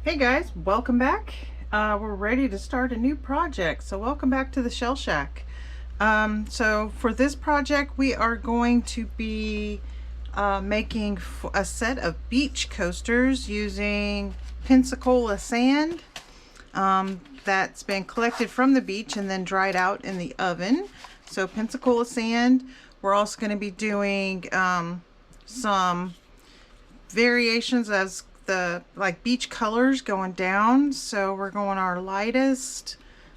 Hey guys, welcome back. We're ready to start a new project. So welcome back to the Shell Shack. So for this project, we are going to be making a set of beach coasters using Pensacola sand that's been collected from the beach and then dried out in the oven. So Pensacola sand. We're also going to be doing some variations as the beach colors going down. So we're going our lightest,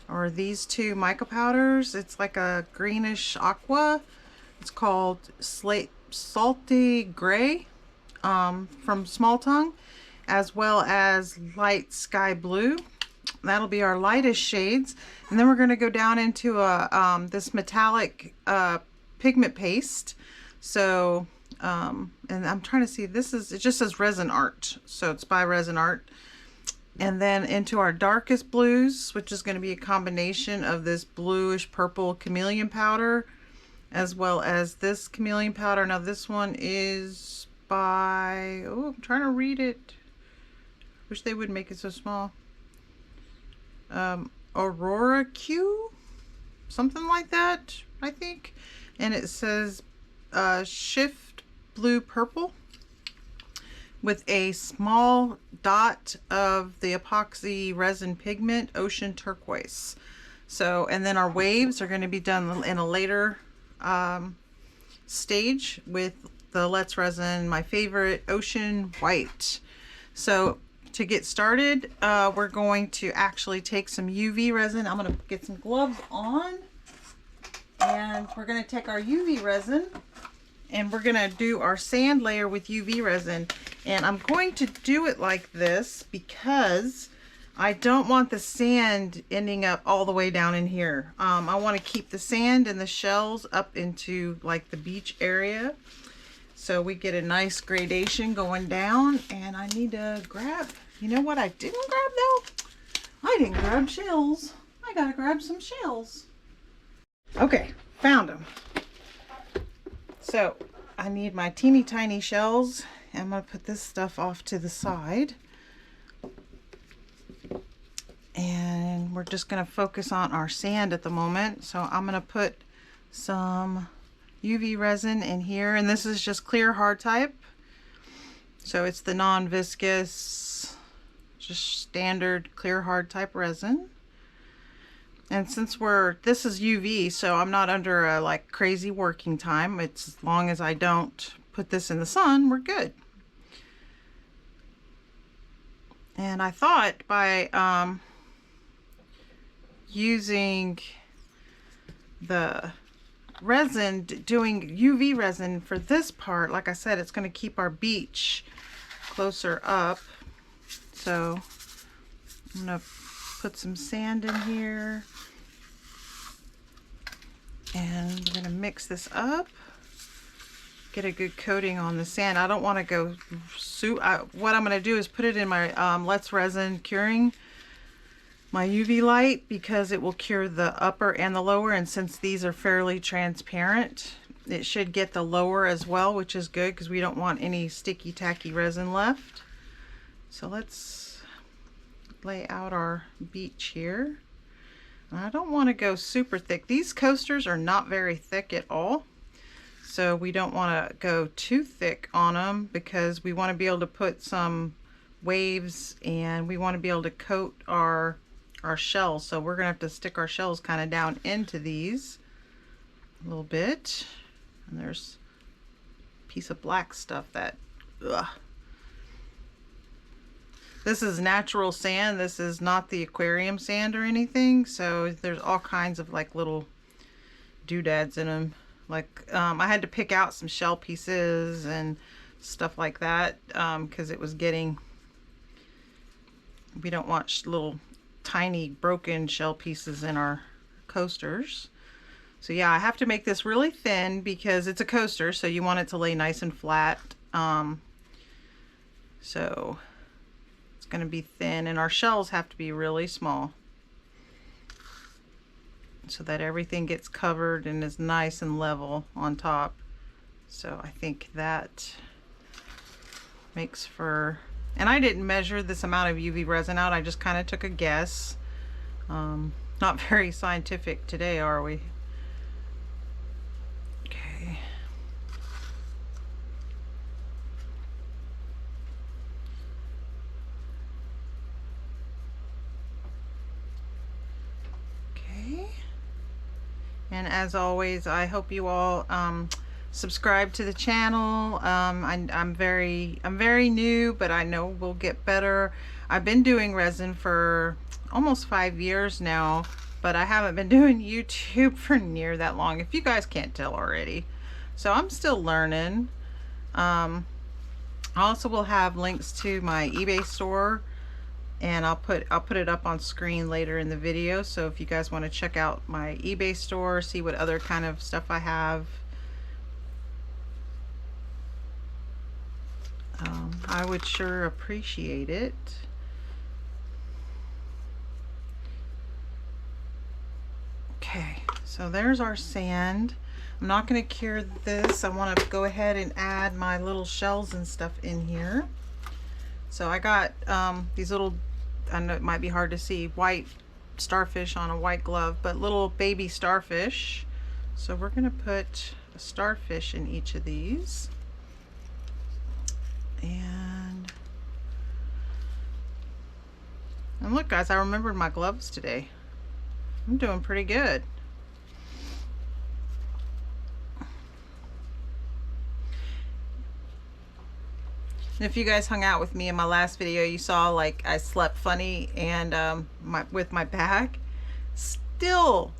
or these two mica powders. It's like a greenish aqua. It's called salty gray from Small Tongue, as well as light sky blue. That'll be our lightest shades. And then we're going to go down into a this metallic pigment paste. So and I'm trying to see, it just says Resin Art, so it's by Resin Art. And then into our darkest blues, which is going to be a combination of this bluish purple chameleon powder as well as this chameleon powder. Now this one is by, oh, I'm trying to read it, wish they would make it so small. Aurora Q, something like that, I think. And it says Shift Blue Purple with a small dot of the epoxy resin pigment Ocean Turquoise. So, and then our waves are going to be done in a later stage with the Let's Resin, my favorite, Ocean White. So to get started, we're going to actually take some UV resin. I'm going to get some gloves on, and we're going to take our UV resin and we're going to do our sand layer with UV resin. And I'm going to do it like this because I don't want the sand ending up all the way down in here. I want to keep the sand and the shells up into like the beach area, so we get a nice gradation going down. And I need to grab, you know what I didn't grab though? I didn't grab shells. I gotta grab some shells. Okay, found them. So I need my teeny tiny shells. I'm going to put this stuff off to the side. And we're just going to focus on our sand at the moment. So I'm going to put some UV resin in here. And this is just clear hard type. So it's the non-viscous, just standard clear hard type resin. And since this is UV, so I'm not under a like crazy working time. It's as long as I don't put this in the sun, we're good. And I thought by using the resin, doing UV resin for this part, like I said, it's going to keep our beach closer up. So I'm going to put some sand in here. And we're going to mix this up, get a good coating on the sand. I don't want to go what I'm going to do is put it in my Let's Resin curing, my UV light, because it will cure the upper and the lower. And since these are fairly transparent, it should get the lower as well, which is good because we don't want any sticky tacky resin left. So let's lay out our beach here. I don't want to go super thick. These coasters are not very thick at all, so we don't want to go too thick on them because we want to be able to put some waves and we want to be able to coat our shells. So we're gonna have to stick our shells kind of down into these a little bit. And there's a piece of black stuff that, ugh. This is natural sand. This is not the aquarium sand or anything. So there's all kinds of like little doodads in them. Like I had to pick out some shell pieces and stuff like that because it was getting, we don't want little tiny broken shell pieces in our coasters. So yeah, I have to make this really thin because it's a coaster, so you want it to lay nice and flat. So it's going to be thin, and our shells have to be really small so that everything gets covered and is nice and level on top. So I think that makes for And I didn't measure this amount of UV resin out. I just kind of took a guess. Not very scientific today, are we? Okay. Okay. And as always, I hope you all subscribe to the channel. I'm very new, but I know we'll get better. I've been doing resin for almost 5 years now, but I haven't been doing YouTube for near that long, if you guys can't tell already. So I'm still learning. I also will have links to my eBay store, and I'll put it up on screen later in the video. So if you guys want to check out my eBay store, see what other kind of stuff I have, I would sure appreciate it. Okay, so there's our sand. I'm not going to cure this. I want to go ahead and add my little shells and stuff in here. So I got these little, I know it might be hard to see, white starfish on a white glove, but little baby starfish. So we're going to put a starfish in each of these. And look guys, I remembered my gloves today. I'm doing pretty good. And if you guys hung out with me in my last video, you saw like I slept funny and with my back. Still,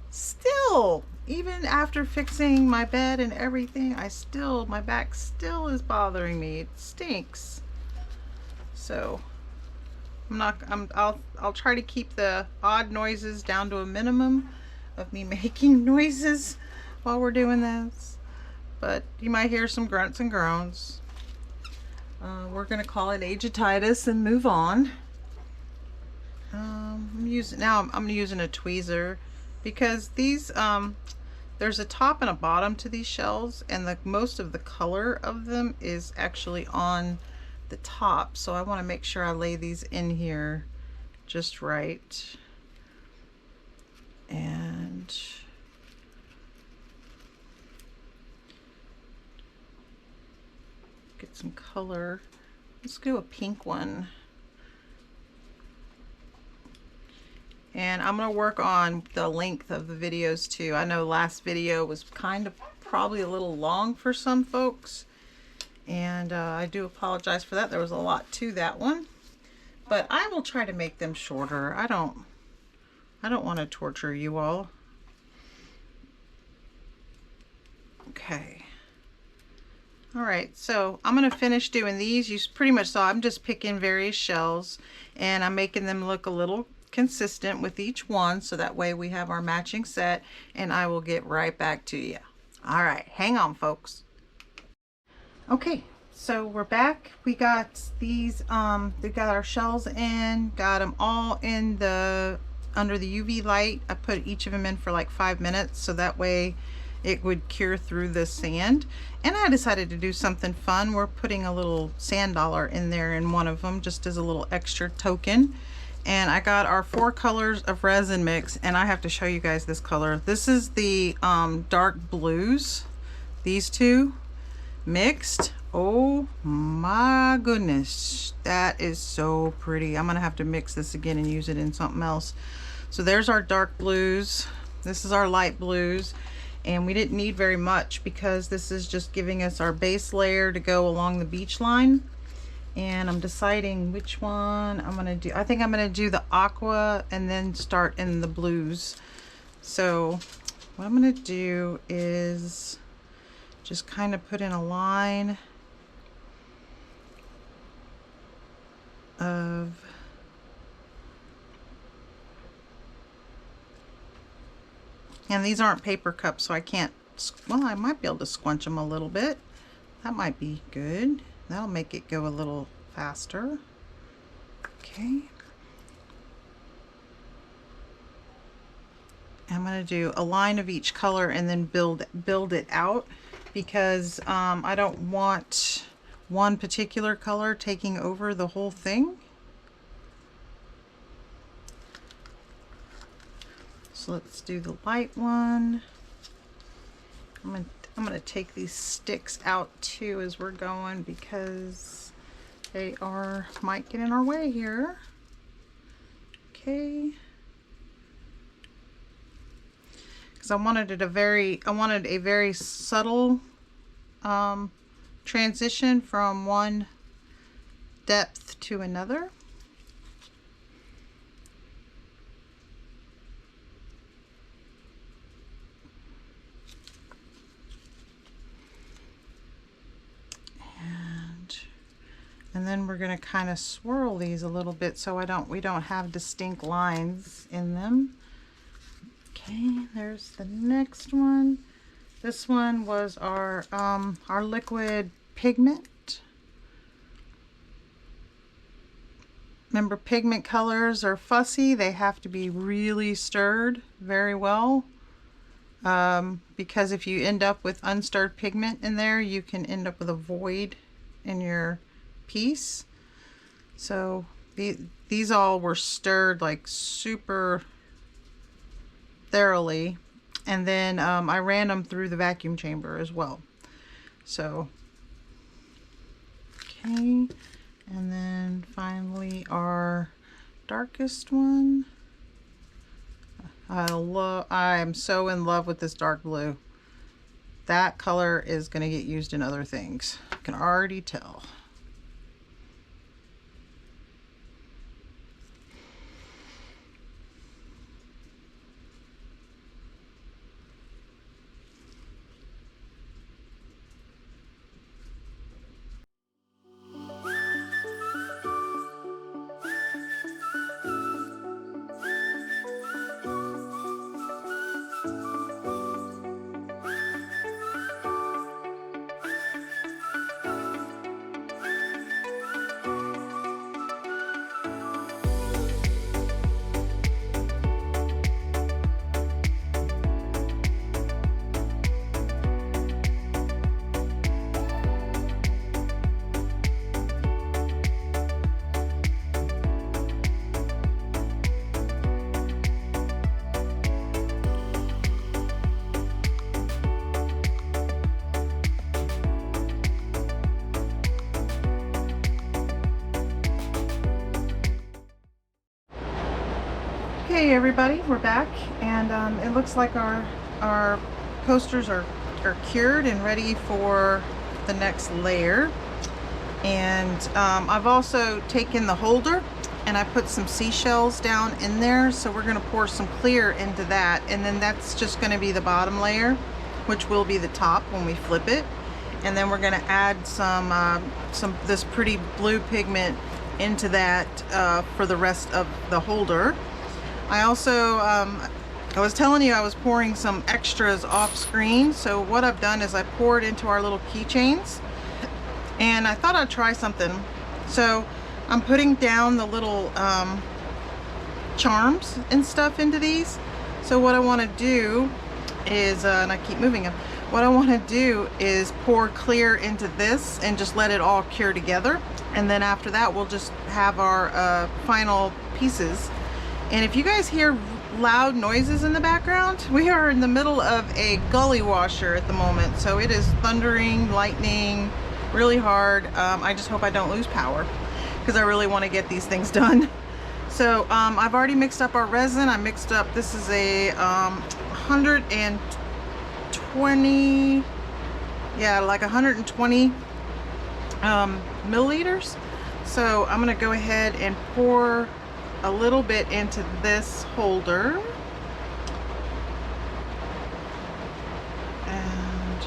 even after fixing my bed and everything, my back still is bothering me. It stinks. So I'll try to keep the odd noises down to a minimum of me making noises while we're doing this. But you might hear some grunts and groans. We're gonna call it agititis and move on. I'm using a tweezer because these there's a top and a bottom to these shells, and most of the color of them is actually on the top, so I want to make sure I lay these in here just right. And get some color. Let's do a pink one. And I'm going to work on the length of the videos too. I know last video was kind of probably a little long for some folks, and I do apologize for that. There was a lot to that one, but I will try to make them shorter. I don't want to torture you all. Okay. All right, so I'm going to finish doing these. You pretty much saw I'm just picking various shells, and I'm making them look a little consistent with each one, so that way we have our matching set, and I will get right back to you. All right, hang on folks. Okay, so we're back. We got these we got our shells in, got them all in the under the UV light. I put each of them in for like 5 minutes, so that way it would cure through the sand. And I decided to do something fun. We're putting a little sand dollar in there in one of them, just as a little extra token. And I got our 4 colors of resin mix, and I have to show you guys this color. This is the dark blues, these two mixed. Oh my goodness, that is so pretty. I'm gonna have to mix this again and use it in something else. So there's our dark blues, this is our light blues, and we didn't need very much because this is just giving us our base layer to go along the beach line. And I'm deciding which one I'm gonna do. I think I'm gonna do the aqua and then start in the blues. So what I'm gonna do is just kind of put in a line of and these aren't paper cups, so I can't, well, I might be able to squunch them a little bit. That might be good. That'll make it go a little faster. Okay. I'm going to do a line of each color and then build it out, because I don't want one particular color taking over the whole thing. So let's do the light one. I'm gonna take these sticks out too as we're going, because they might get in our way here. Okay. Because I wanted a very subtle transition from one depth to another. And then we're going to kind of swirl these a little bit so we don't have distinct lines in them. Okay, there's the next one. This one was our liquid pigment. Remember, pigment colors are fussy. They have to be really stirred very well. Because if you end up with unstirred pigment in there, you can end up with a void in your piece. So these all were stirred like super thoroughly, and then I ran them through the vacuum chamber as well. So okay, and then finally our darkest one. I am so in love with this dark blue. That color is going to get used in other things. I can already tell. Okay everybody, we're back, and it looks like our coasters are cured and ready for the next layer. And I've also taken the holder and I put some seashells down in there, so we're going to pour some clear into that, and then that's just going to be the bottom layer, which will be the top when we flip it. And then we're going to add some this pretty blue pigment into that for the rest of the holder. I also, I was telling you I was pouring some extras off screen, so what I've done is I poured into our little keychains, and I thought I'd try something. So I'm putting down the little charms and stuff into these. So what I want to do is, and I keep moving them, what I want to do is pour clear into this and just let it all cure together, and then after that we'll just have our final pieces. And if you guys hear loud noises in the background, we are in the middle of a gully washer at the moment, so it is thundering, lightning really hard. I just hope I don't lose power, because I really want to get these things done. So I've already mixed up our resin. I mixed up, this is a 120, yeah, like 120 milliliters. So I'm going to go ahead and pour a little bit into this holder, and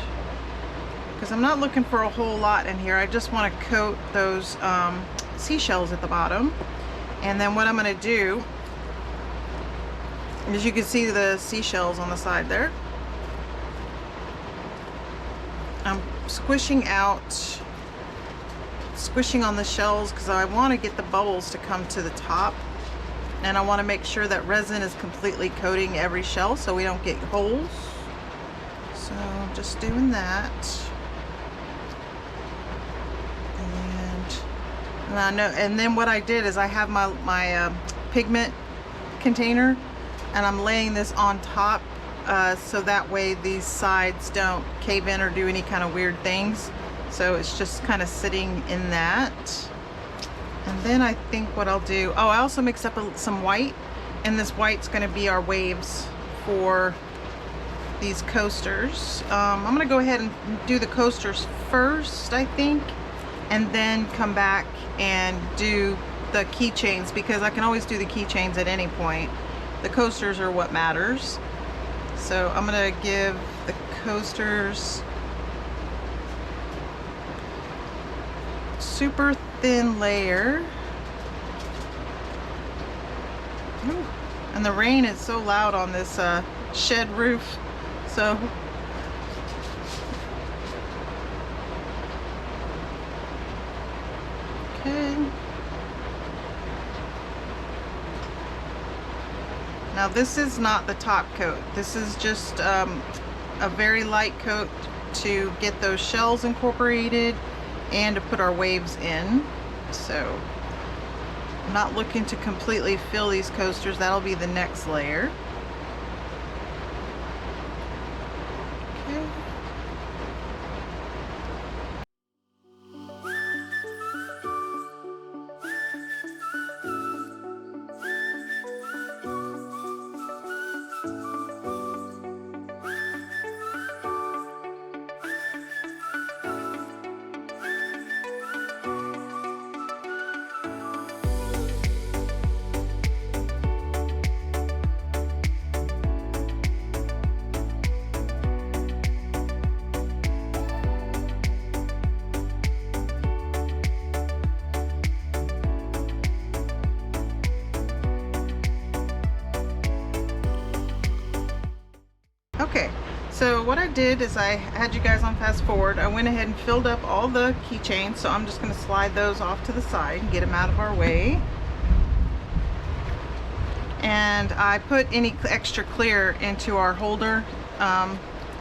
because I'm not looking for a whole lot in here, I just want to coat those seashells at the bottom. And then what I'm going to do, as you can see the seashells on the side there, I'm squishing on the shells because I want to get the bubbles to come to the top. And I want to make sure that resin is completely coating every shell so we don't get holes. So I'm just doing that. And I know, and then what I did is I have my pigment container, and I'm laying this on top so that way these sides don't cave in or do any kind of weird things. So it's just kind of sitting in that. And then I think what I'll do, oh, I also mixed up some white, and this white's going to be our waves for these coasters. I'm going to go ahead and do the coasters first, I think, and then come back and do the keychains, because I can always do the keychains at any point. The coasters are what matters. So I'm going to give the coasters super thin layer. Ooh. And the rain is so loud on this shed roof, so okay. Now this is not the top coat. This is just a very light coat to get those shells incorporated and to put our waves in. So I'm not looking to completely fill these coasters. That'll be the next layer. Okay. Okay, so what I did is I had you guys on fast forward. I went ahead and filled up all the keychains, so I'm just going to slide those off to the side and get them out of our way. And I put any extra clear into our holder,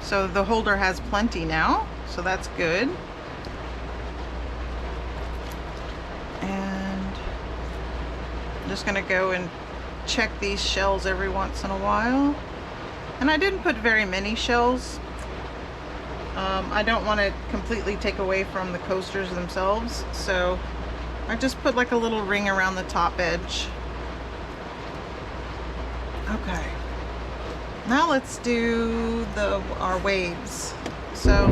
so the holder has plenty now, so that's good. And I'm just going to go and check these shells every once in a while. And I didn't put very many shells. I don't want to completely take away from the coasters themselves, so I just put like a little ring around the top edge. Okay, now let's do our waves. So,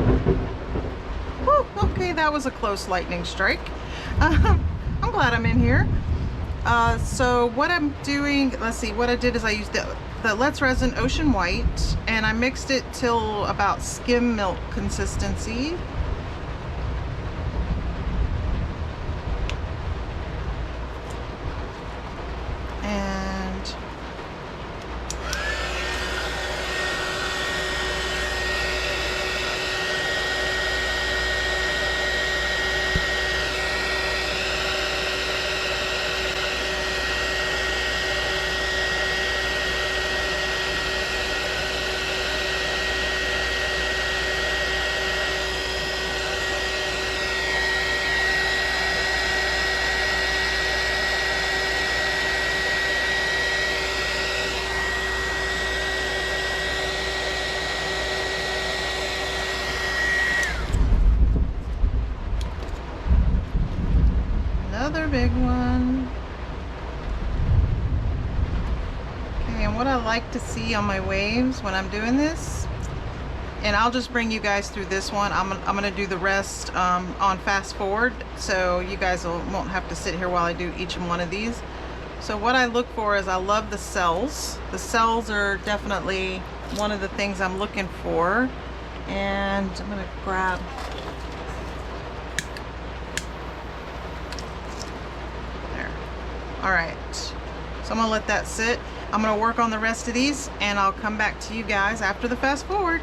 whew, okay, that was a close lightning strike. I'm glad I'm in here. So what I'm doing, let's see, what I did is I used the Let's Resin Ocean White, and I mixed it till about skim milk consistency. And another big one. Okay, and what I like to see on my waves when I'm doing this, and I'll just bring you guys through this one. I'm gonna do the rest on fast forward, so you guys won't have to sit here while I do each one of these. So what I look for is I love the cells. The cells are definitely one of the things I'm looking for. And I'm gonna grab there. All right, so I'm gonna let that sit. I'm gonna work on the rest of these, and I'll come back to you guys after the fast forward.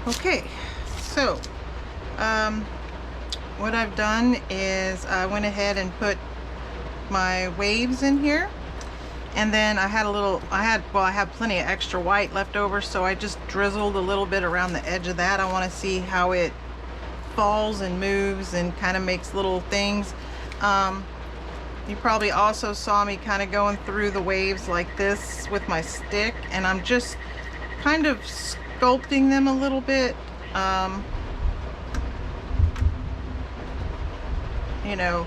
Okay, so what I've done is I went ahead and put my waves in here, and then I have plenty of extra white left over, so I just drizzled a little bit around the edge of that. I want to see how it falls and moves and kind of makes little things. You probably also saw me kind of going through the waves like this with my stick, and I'm just kind of sculpting them a little bit, you know,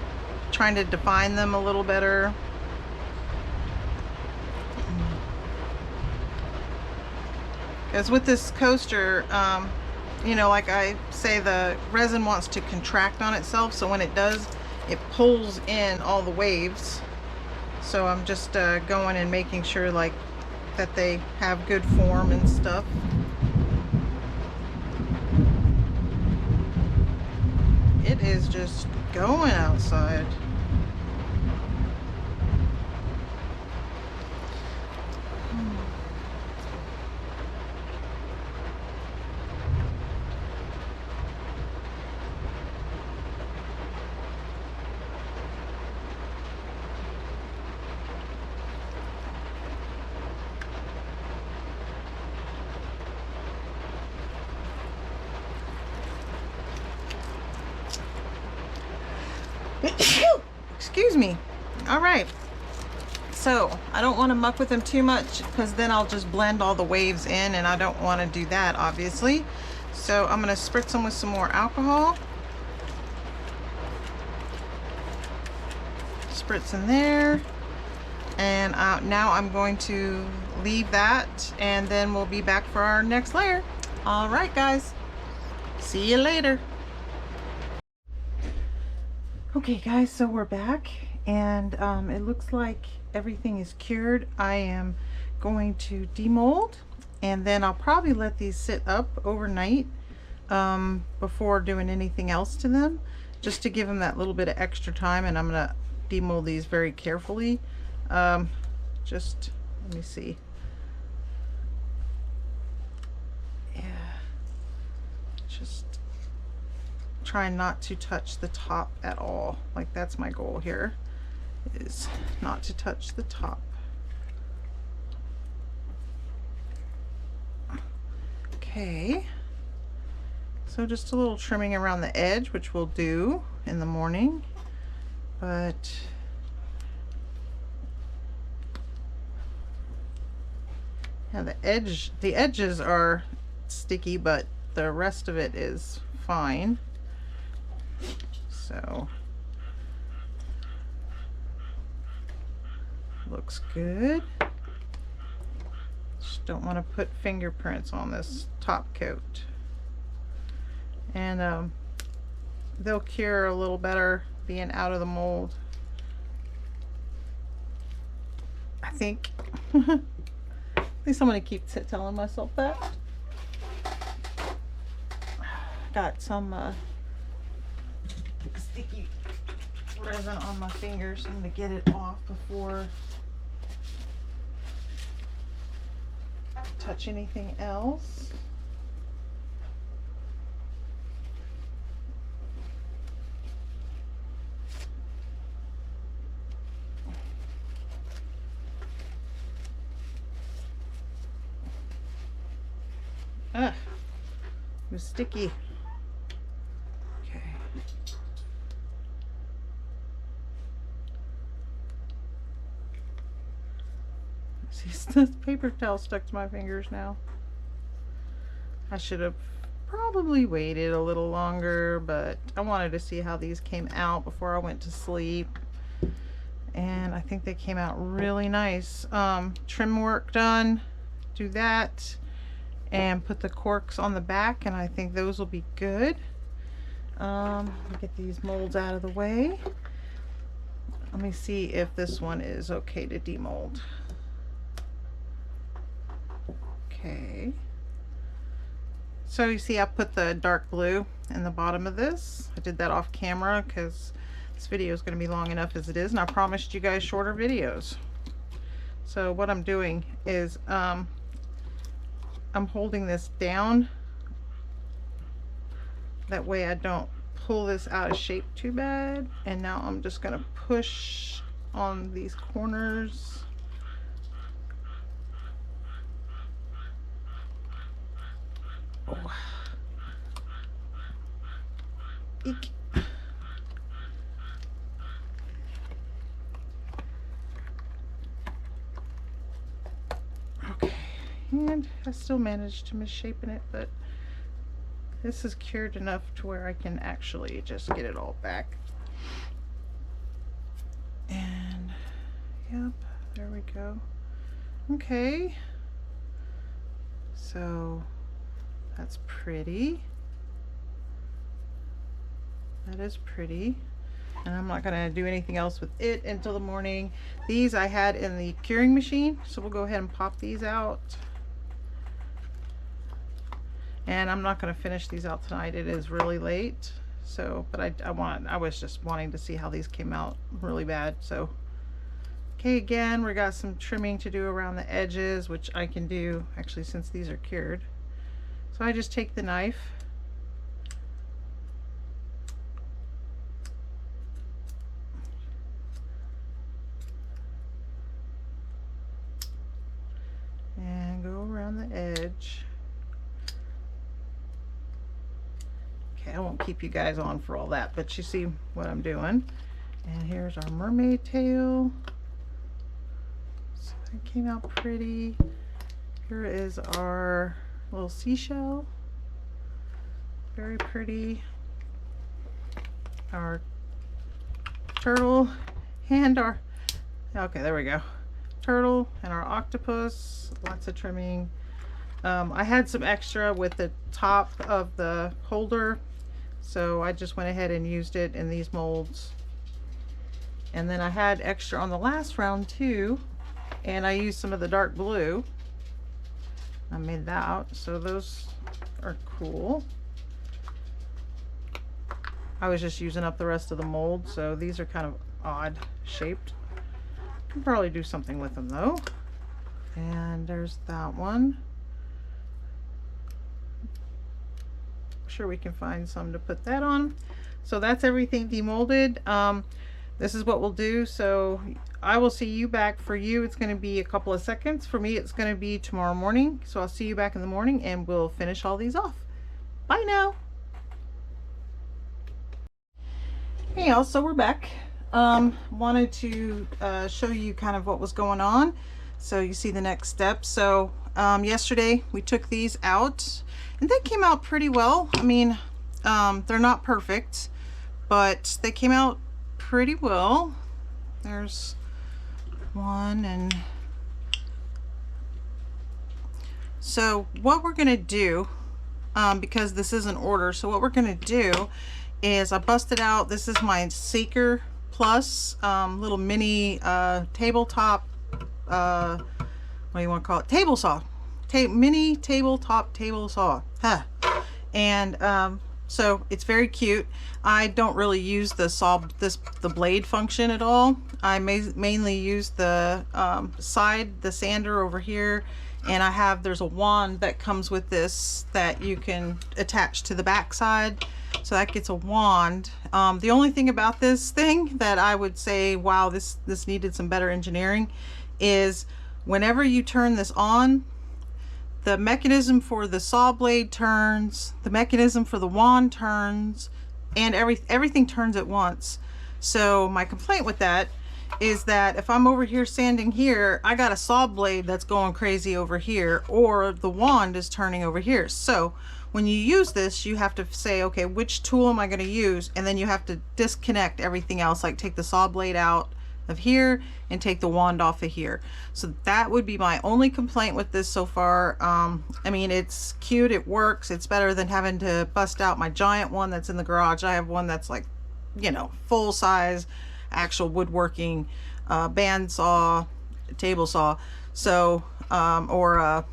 trying to define them a little better. Because with this coaster, you know, like I say, the resin wants to contract on itself, so when it does, it pulls in all the waves. So I'm just going and making sure like that they have good form and stuff. It is just going outside. Excuse me. All right, so I don't want to muck with them too much, because then I'll just blend all the waves in, and I don't want to do that, obviously. So I'm going to spritz them with some more alcohol. Spritz in there, and now I'm going to leave that, and then we'll be back for our next layer. All right, guys, see you later. Okay guys, so we're back, and it looks like everything is cured. I am going to demold, and then I'll probably let these sit up overnight before doing anything else to them, just to give them that little bit of extra time. And I'm gonna demold these very carefully. Just let me see. Yeah, just try not to touch the top at all. Like, that's my goal here, is not to touch the top. Okay, so just a little trimming around the edge, which we'll do in the morning, but yeah, the edges are sticky, but the rest of it is fine. So looks good. Just don't want to put fingerprints on this top coat, and they'll cure a little better being out of the mold, I think. At least I'm gonna keep telling myself that. Got some sticky resin on my fingers. I'm gonna get it off before I touch anything else. Ugh, it was sticky. Okay. See, this paper towel stuck to my fingers now. I should have probably waited a little longer, but I wanted to see how these came out before I went to sleep. And I think they came out really nice. Trim work done, do that, and put the corks on the back, and I think those will be good. Get these molds out of the way. Let me see if this one is okay to demold. Okay. So you see I put the dark blue in the bottom of this. I did that off camera because this video is going to be long enough as it is, and I promised you guys shorter videos. So what I'm doing is I'm holding this down That way I don't pull this out of shape too bad. And now I'm just gonna push on these corners. Oh. Eek. Okay, and I still managed to misshapen it, but this is cured enough to where I can actually just get it all back. And yep, there we go. Okay, so that's pretty. That is pretty. And I'm not gonna do anything else with it until the morning. These I had in the curing machine, so we'll go ahead and pop these out. And I'm not gonna finish these out tonight. It is really late. So, but I was just wanting to see how these came out really bad. So, okay, again, we got some trimming to do around the edges, which I can do actually since these are cured. So I just take the knife. And go around the edge. Okay, I won't keep you guys on for all that, but you see what I'm doing. And here's our mermaid tail. So that came out pretty. Here is our little seashell. Very pretty. Our turtle and our, okay, there we go. Turtle and our octopus. Lots of trimming. I had some extra with the top of the holder, so I just went ahead and used it in these molds. And then I had extra on the last round too, and I used some of the dark blue. I made that out, so those are cool. I was just using up the rest of the mold, so these are kind of odd shaped. Can probably do something with them though. And there's that one. Sure we can find some to put that on. So that's everything demolded. This is what we'll do. So I will see you back. For you it's going to be a couple of seconds. For me it's going to be tomorrow morning. So I'll see you back in the morning and we'll finish all these off. Bye now. Hey y'all, so we're back. Wanted to show you kind of what was going on, so you see the next step. So yesterday we took these out and they came out pretty well. I mean, they're not perfect, but they came out pretty well. There's one. And so what we're gonna do, because this is an order, so what we're gonna do is I busted out, this is my Seeker Plus little mini tabletop, what do you want to call it, table saw, mini tabletop table saw, huh. And so it's very cute. I don't really use the the blade function at all. I mainly use the side, the sander over here, and there's a wand that comes with this that you can attach to the back side. So that gets a wand. The only thing about this thing that I would say, wow, this needed some better engineering, is whenever you turn this on, the mechanism for the saw blade turns, the mechanism for the wand turns, and everything turns at once. So my complaint with that is that if I'm over here sanding here, I got a saw blade that's going crazy over here, or the wand is turning over here. So when you use this, you have to say, okay, which tool am I going to use? And then you have to disconnect everything else, like take the saw blade out of here and take the wand off of here. So that would be my only complaint with this so far. I mean, it's cute, it works, it's better than having to bust out my giant one that's in the garage. I have one that's like, you know, full size, actual woodworking band saw, table saw. So or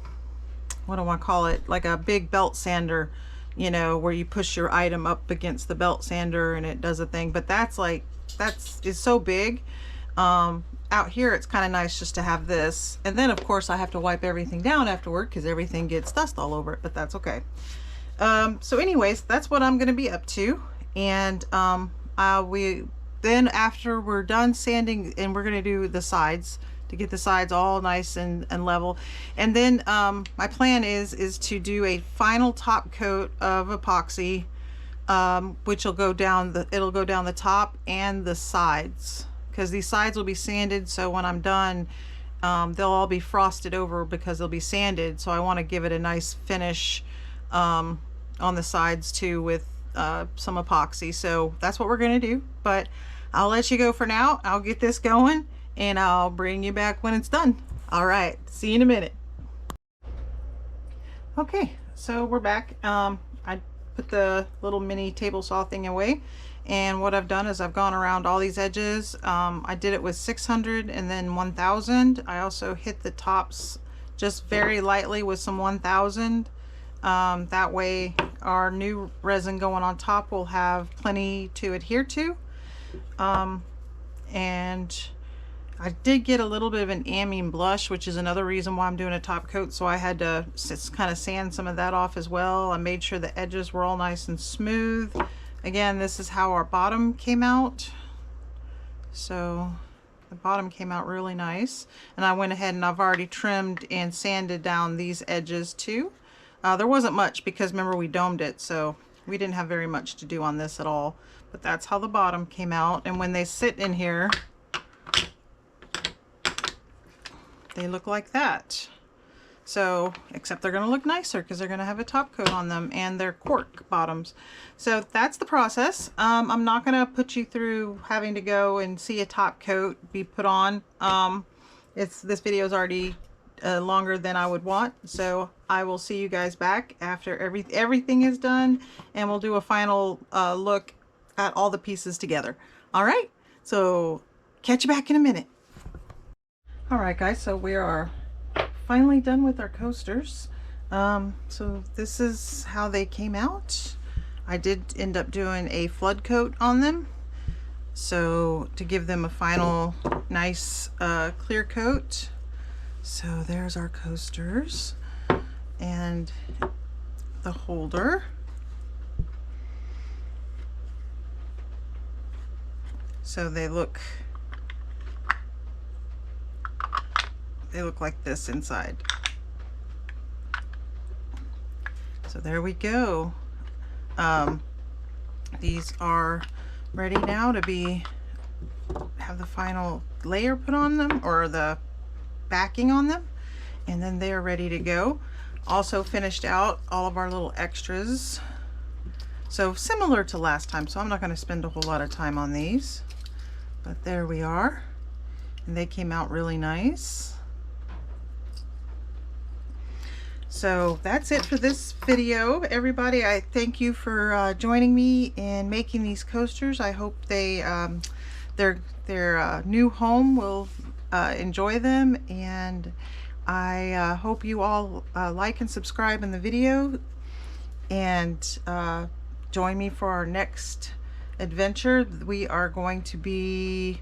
what do I want to call it, like a big belt sander, you know, where you push your item up against the belt sander and it does a thing. But that's so big. Out here it's kind of nice just to have this, and then of course I have to wipe everything down afterward because everything gets dust all over it, but that's okay. So anyways, that's what I'm going to be up to. And we then, after we're done sanding, and we're going to do the sides to get the sides all nice and level. And then my plan is to do a final top coat of epoxy, which will go down it'll go down the top and the sides, because these sides will be sanded, so when I'm done, they'll all be frosted over because they'll be sanded. So I want to give it a nice finish on the sides too, with some epoxy. So that's what we're gonna do, but I'll let you go for now. I'll get this going and I'll bring you back when it's done. All right, see you in a minute. Okay, so we're back. I put the little mini table saw thing away, and what I've done is I've gone around all these edges. I did it with 600 and then 1000. I also hit the tops just very lightly with some 1000. That way our new resin going on top will have plenty to adhere to. And I did get a little bit of an amine blush, which is another reason why I'm doing a top coat, so I had to kind of sand some of that off as well. I made sure the edges were all nice and smooth. Again, this is how our bottom came out. So the bottom came out really nice, and I went ahead and I've already trimmed and sanded down these edges too. There wasn't much because remember we domed it, so we didn't have very much to do on this at all, but that's how the bottom came out. And when they sit in here, they look like that. So, except they're going to look nicer because they're going to have a top coat on them, and they're cork bottoms. So that's the process. I'm not going to put you through having to go and see a top coat be put on. This video is already longer than I would want, so I will see you guys back after everything is done, and we'll do a final look at all the pieces together. All right, so catch you back in a minute. All right, guys, so we are finally done with our coasters. So this is how they came out. I did end up doing a flood coat on them, so to give them a final nice clear coat. So there's our coasters and the holder. So they look like this inside. So there we go. These are ready now to have the final layer put on them, or the backing on them, and then they are ready to go. Also finished out all of our little extras, so similar to last time, so I'm not going to spend a whole lot of time on these, but there we are, and they came out really nice. So that's it for this video, everybody. I thank you for joining me in making these coasters. I hope their new home will enjoy them, and I hope you all like and subscribe in the video, and join me for our next adventure. We are going to be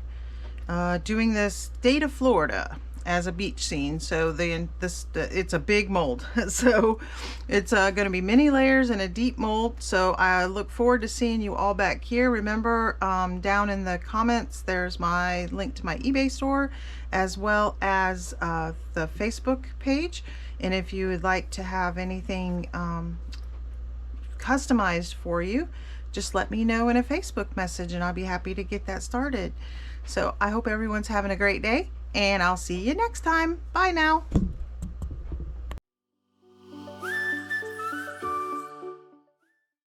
doing this state of Florida as a beach scene. So it's a big mold, so it's going to be many layers and a deep mold. So I look forward to seeing you all back here. Remember, down in the comments there's my link to my eBay store, as well as the Facebook page, and if you would like to have anything customized for you, just let me know in a Facebook message and I'll be happy to get that started. So I hope everyone's having a great day, and I'll see you next time. Bye now.